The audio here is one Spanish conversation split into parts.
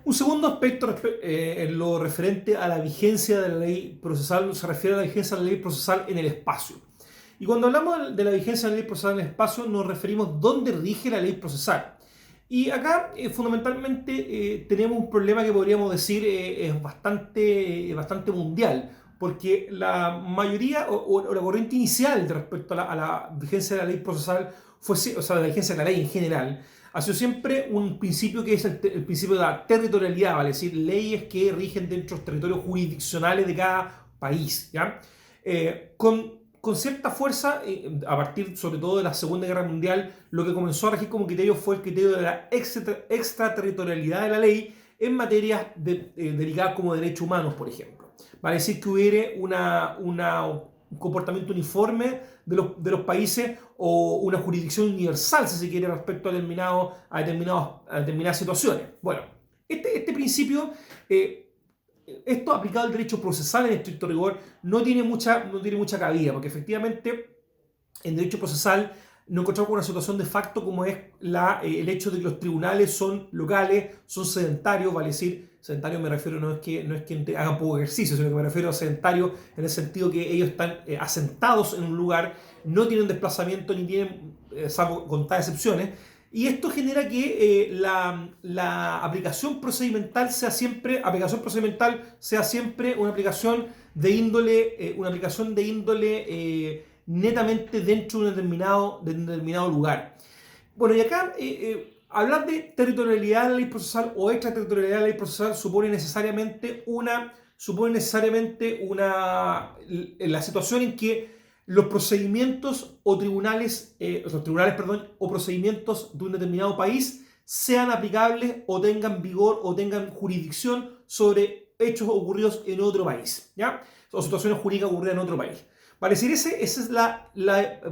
Un segundo aspecto en lo referente a la vigencia de la ley procesal se refiere a la vigencia de la ley procesal en el espacio. Y cuando hablamos de la vigencia de la ley procesal en el espacio, nos referimos dónde rige la ley procesal. Y acá, fundamentalmente, tenemos un problema que podríamos decir es bastante mundial, porque la mayoría o la corriente inicial de respecto a la vigencia de la ley procesal, o sea, de la vigencia de la ley en general, ha sido siempre un principio que es el principio de la territorialidad, vale decir, leyes que rigen dentro de los territorios jurisdiccionales de cada país, ¿ya? Con cierta fuerza, a partir sobre todo de la Segunda Guerra Mundial, lo que comenzó a regir como criterio fue el criterio de la extraterritorialidad de la ley en materias delicadas como derechos humanos, por ejemplo. Vale decir que hubiera un comportamiento uniforme de los países o una jurisdicción universal, si se quiere, respecto a determinadas situaciones. Bueno, este principio, esto aplicado al derecho procesal en estricto rigor, no tiene mucha cabida, porque efectivamente en derecho procesal nos encontramos con una situación de facto como es el hecho de que los tribunales son locales, son sedentarios, vale decir, sedentario me refiero no es que hagan poco ejercicio, sino que me refiero a sedentario en el sentido que ellos están asentados en un lugar, no tienen desplazamiento ni tienen, salvo contadas excepciones, y esto genera que la aplicación procedimental sea siempre una aplicación de índole netamente dentro de un determinado lugar. Bueno, y acá hablar de territorialidad de la ley procesal o extraterritorialidad de la ley procesal supone necesariamente la situación en que los procedimientos o tribunales, los tribunales, perdón, o procedimientos de un determinado país sean aplicables o tengan vigor o tengan jurisdicción sobre hechos ocurridos en otro país, ¿ya? O situaciones jurídicas ocurridas en otro país. Vale decir, esa es la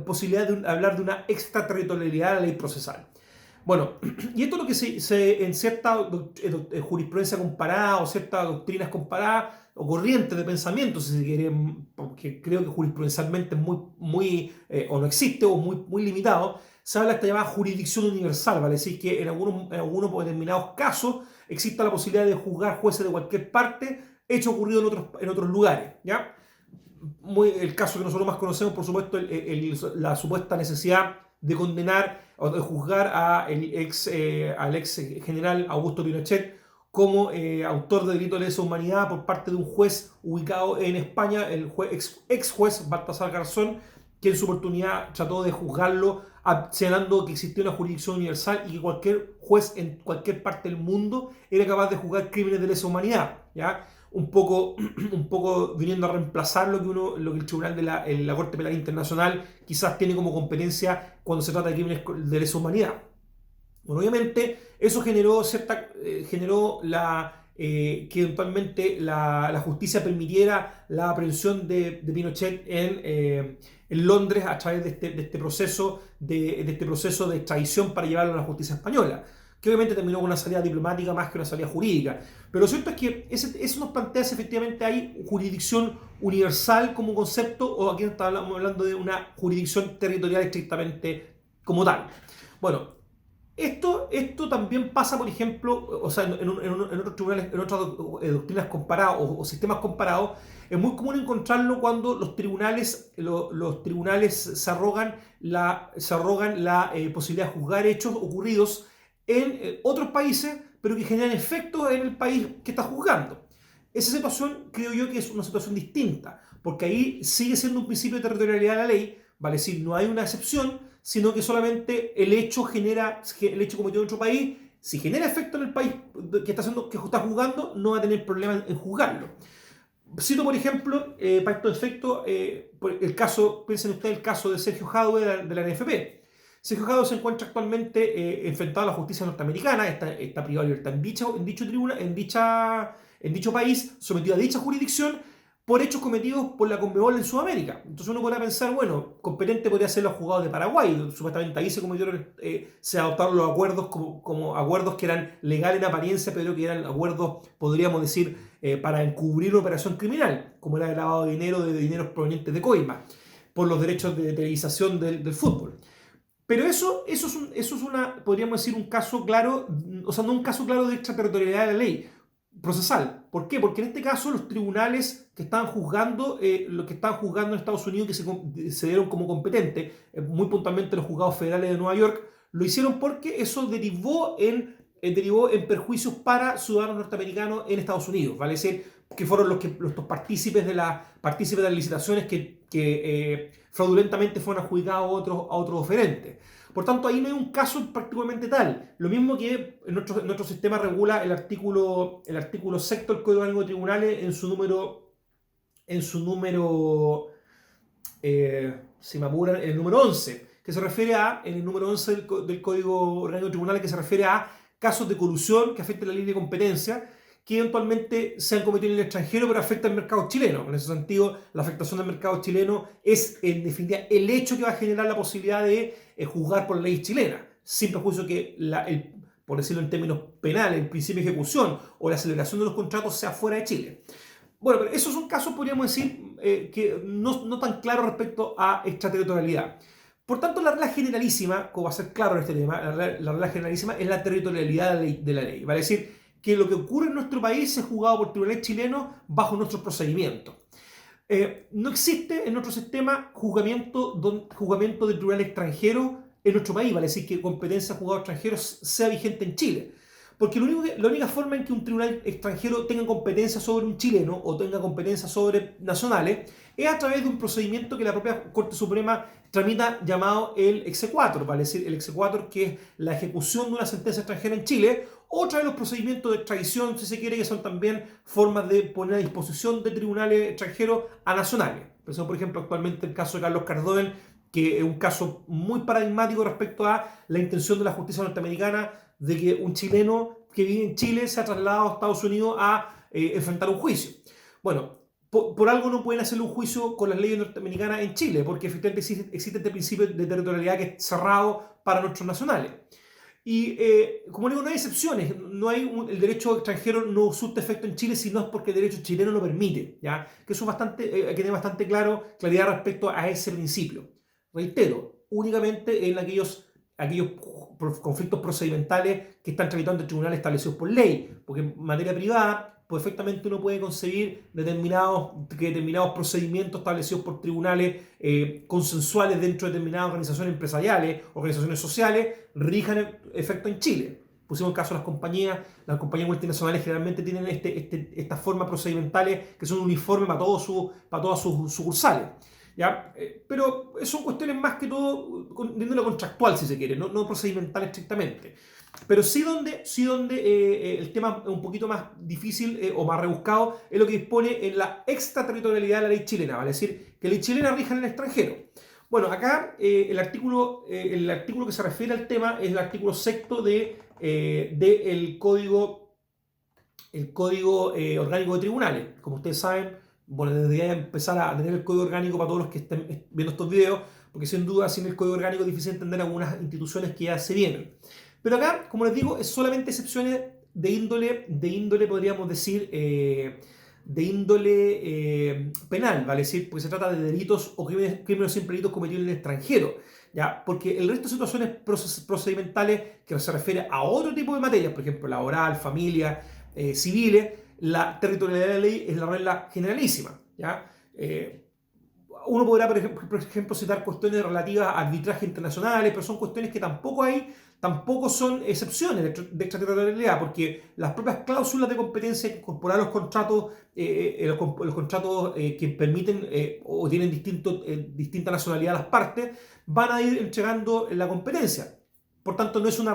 posibilidad de hablar de una extraterritorialidad de la ley procesal. Bueno, y esto es lo que en cierta jurisprudencia comparada o ciertas doctrinas comparadas o corrientes de pensamiento, si se quiere, porque creo que jurisprudencialmente es o no existe o muy limitado, se habla de esta llamada jurisdicción universal, ¿vale? Es decir, que en algunos determinados casos exista la posibilidad de juzgar jueces de cualquier parte, hecho ocurrido en otros lugares, ¿ya? El caso que nosotros más conocemos, por supuesto, la supuesta necesidad de condenar o de juzgar al ex general Augusto Pinochet como autor de delito de lesa humanidad por parte de un juez ubicado en España, el ex juez Baltasar Garzón, que en su oportunidad trató de juzgarlo señalando que existía una jurisdicción universal y que cualquier juez en cualquier parte del mundo era capaz de juzgar crímenes de lesa humanidad, ¿ya? Un poco, un poco viniendo a reemplazar lo que el Tribunal de la Corte Penal Internacional quizás tiene como competencia cuando se trata de crímenes de lesa humanidad. Bueno, obviamente eso que eventualmente la justicia permitiera la aprehensión de Pinochet en Londres a través de este proceso de extradición para llevarlo a la justicia española, que obviamente terminó con una salida diplomática más que una salida jurídica. Pero lo cierto es que eso nos plantea si efectivamente hay jurisdicción universal como concepto o aquí estamos hablando de una jurisdicción territorial estrictamente como tal. Bueno, esto también pasa, por ejemplo, o sea, en otros tribunales, en otras doctrinas comparadas o sistemas comparados, es muy común encontrarlo cuando los tribunales se arrogan la posibilidad de juzgar hechos ocurridos en otros países, pero que generan efectos en el país que está juzgando. Esa situación creo yo que es una situación distinta, porque ahí sigue siendo un principio de territorialidad de la ley, vale decir, no hay una excepción, sino que solamente el hecho cometido en otro país, si genera efecto en el país que está juzgando, no va a tener problema en juzgarlo. Cito, por ejemplo, para estos efectos, piensen ustedes el caso de Sergio Jadue de la NFP. Sergio Jadue se encuentra actualmente enfrentado a la justicia norteamericana, está privado de libertad en dicho país, sometido a dicha jurisdicción por hechos cometidos por la Conmebol en Sudamérica. Entonces uno podrá pensar, bueno, competente podría ser los juzgados de Paraguay, supuestamente ahí se adoptaron los acuerdos como acuerdos que eran legales en apariencia, pero que eran acuerdos, podríamos decir, para encubrir una operación criminal, como era el lavado de dineros provenientes de coima, por los derechos de televisación del fútbol. Pero eso es podríamos decir, un caso claro, o sea, no un caso claro de extraterritorialidad de la ley procesal. ¿Por qué? Porque en este caso los tribunales que estaban juzgando, lo que estaban juzgando en Estados Unidos, que se dieron como competentes, muy puntualmente los juzgados federales de Nueva York, lo hicieron porque eso derivó en perjuicios para ciudadanos norteamericanos en Estados Unidos, ¿vale? Es decir, que fueron los partícipes de las licitaciones que fraudulentamente fueron adjudicados a otros oferentes. Por tanto, ahí no hay un caso particularmente tal. Lo mismo que en nuestro sistema regula el artículo sexto del Código Orgánico de Tribunales en su número si me apuran, en el número 11, que se refiere en el número 11 del Código Orgánico de Tribunales, que se refiere a casos de colusión que afecten la ley de competencia, que eventualmente se han cometido en el extranjero, pero afectan al mercado chileno. En ese sentido, la afectación del mercado chileno es, en definitiva, el hecho que va a generar la posibilidad de juzgar por la ley chilena, sin perjuicio que, por decirlo en términos penales, el principio de ejecución o la celebración de los contratos sea fuera de Chile. Bueno, pero esos son casos, podríamos decir, que no tan claros respecto a extraterritorialidad. Por tanto, la regla generalísima, como va a ser claro en este tema, la regla generalísima es la territorialidad de la ley. Vale decir, que lo que ocurre en nuestro país es juzgado por tribunales chilenos bajo nuestros procedimientos. No existe en nuestro sistema juzgamiento de tribunal extranjero en nuestro país, vale decir que competencia de juzgados extranjeros sea vigente en Chile. Porque la única forma en que un tribunal extranjero tenga competencia sobre un chileno o tenga competencia sobre nacionales es a través de un procedimiento que la propia Corte Suprema tramita llamado el exequatur, vale decir, el exequatur, que es la ejecución de una sentencia extranjera en Chile, o a través de los procedimientos de extradición, si se quiere, que son también formas de poner a disposición de tribunales extranjeros a nacionales. Pensemos, por ejemplo, actualmente el caso de Carlos Cardone, que es un caso muy paradigmático respecto a la intención de la justicia norteamericana de que un chileno que vive en Chile se ha trasladado a Estados Unidos a enfrentar un juicio. Bueno, por algo no pueden hacerle un juicio con las leyes norteamericanas en Chile, porque efectivamente existe este principio de territorialidad que es cerrado para nuestros nacionales. Y como digo, no hay excepciones, el derecho extranjero no surte efecto en Chile si no es porque el derecho chileno lo permite, ¿ya? Que eso hay que tener bastante claridad respecto a ese principio. Reitero, únicamente en aquellos conflictos procedimentales que están tramitando en tribunales establecidos por ley, porque en materia privada, pues efectivamente uno puede concebir que determinados procedimientos establecidos por tribunales consensuales dentro de determinadas organizaciones empresariales, organizaciones sociales, rijan efecto en Chile. Pusimos el caso de las compañías multinacionales generalmente tienen estas formas procedimentales que son uniformes para todas sus sucursales. ¿Ya? Pero son cuestiones más que todo de índole contractual, si se quiere, no procedimental estrictamente. Pero sí donde el tema es un poquito más difícil o más rebuscado es lo que dispone en la extraterritorialidad de la ley chilena, vale decir, que la ley chilena rija en el extranjero. Bueno, acá el artículo que se refiere al tema es el artículo sexto del Código Orgánico de Tribunales. Como ustedes saben, bueno, debería empezar a tener el código orgánico para todos los que estén viendo estos videos, porque sin duda sin el código orgánico es difícil entender algunas instituciones que ya se vienen. Pero acá, como les digo, es solamente excepciones de índole podríamos decir, de índole penal, ¿vale? Es decir, porque se trata de delitos o crímenes sin delitos cometidos en el extranjero, ¿ya? Porque el resto de situaciones procedimentales que se refiere a otro tipo de materias, por ejemplo, laboral, familia, civiles, la territorialidad de la ley es la regla generalísima, ¿ya? Uno podrá, por ejemplo, citar cuestiones relativas a arbitraje internacionales, pero son cuestiones que tampoco son excepciones de extraterritorialidad, porque las propias cláusulas de competencia que incorporan los contratos, que permiten o tienen distinta nacionalidad a las partes, van a ir entregando la competencia. Por tanto, no es una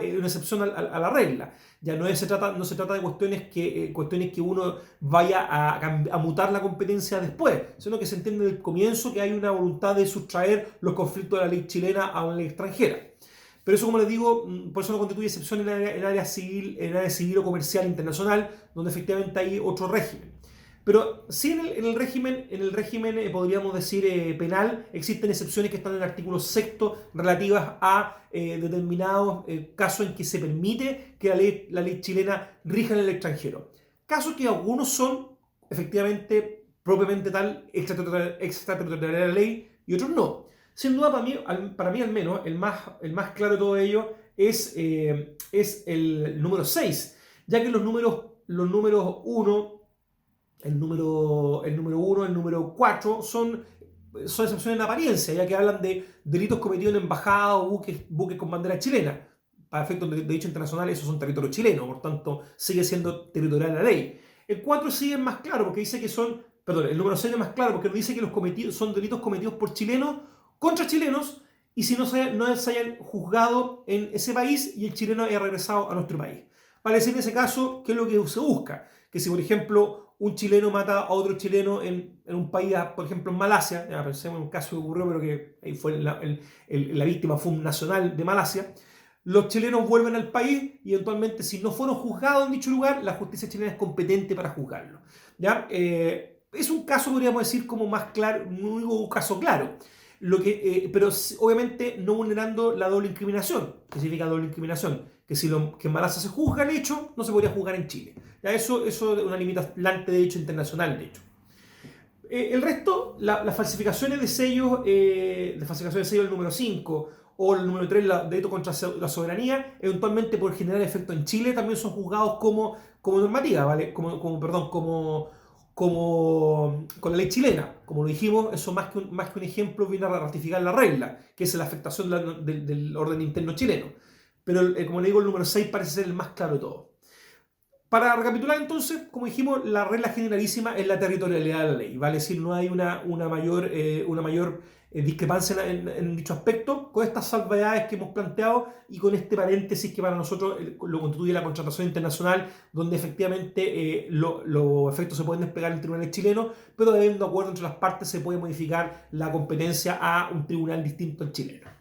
excepción a la regla. Ya no se trata de cuestiones que uno vaya a mutar la competencia después, sino que se entiende desde el comienzo que hay una voluntad de sustraer los conflictos de la ley chilena a una ley extranjera. Pero eso, como les digo, por eso no constituye excepción en el área civil o comercial internacional, donde efectivamente hay otro régimen. Pero sí en el régimen podríamos decir penal, existen excepciones que están en el artículo sexto relativas a determinados casos en que se permite que la ley chilena rija en el extranjero. Casos que algunos son efectivamente propiamente tal extraterritorial de la ley y otros no. Sin duda para mí al menos, el más claro de todo ello es el número 6, ya que los números 1, el número 4 son excepciones en apariencia, ya que hablan de delitos cometidos en embajadas o buques con bandera chilena. Para efectos de derecho internacional, esos son territorio chileno, por tanto, sigue siendo territorial la ley. El 4 sí es más claro, porque dice que son, perdón, el número 6 es más claro, porque dice que son delitos cometidos por chilenos contra chilenos, y si no se hayan juzgado en ese país y el chileno haya regresado a nuestro país. Vale decir en ese caso, ¿qué es lo que se busca? Que si, por ejemplo, un chileno mata a otro chileno en un país, por ejemplo en Malasia, ya pensemos en un caso que ocurrió, pero que ahí fue la víctima fue un nacional de Malasia, los chilenos vuelven al país y eventualmente, si no fueron juzgados en dicho lugar, la justicia chilena es competente para juzgarlo. ¿Ya? Es un caso, podríamos decir, como más claro, un caso claro. Pero obviamente no vulnerando la doble incriminación. ¿Qué significa doble incriminación? Que si que en Malasia se juzga el hecho, no se podría juzgar en Chile. ¿Ya? Eso es una limitante de derecho internacional, de hecho. El resto, las falsificaciones de sellos, el número 5 o el número 3, delito contra la soberanía, eventualmente por generar efecto en Chile, también son juzgados como normativa, ¿vale? Con la ley chilena. Como lo dijimos, eso más que un ejemplo viene a ratificar la regla, que es la afectación del orden interno chileno. Pero, como le digo, el número 6 parece ser el más claro de todo. Para recapitular entonces, como dijimos, la regla generalísima es la territorialidad de la ley, ¿vale? Es decir, no hay una mayor discrepancia en dicho aspecto, con estas salvedades que hemos planteado y con este paréntesis que para nosotros lo constituye la contratación internacional, donde efectivamente los efectos se pueden desplegar en tribunales chilenos, pero debiendo acuerdo entre las partes se puede modificar la competencia a un tribunal distinto al chileno.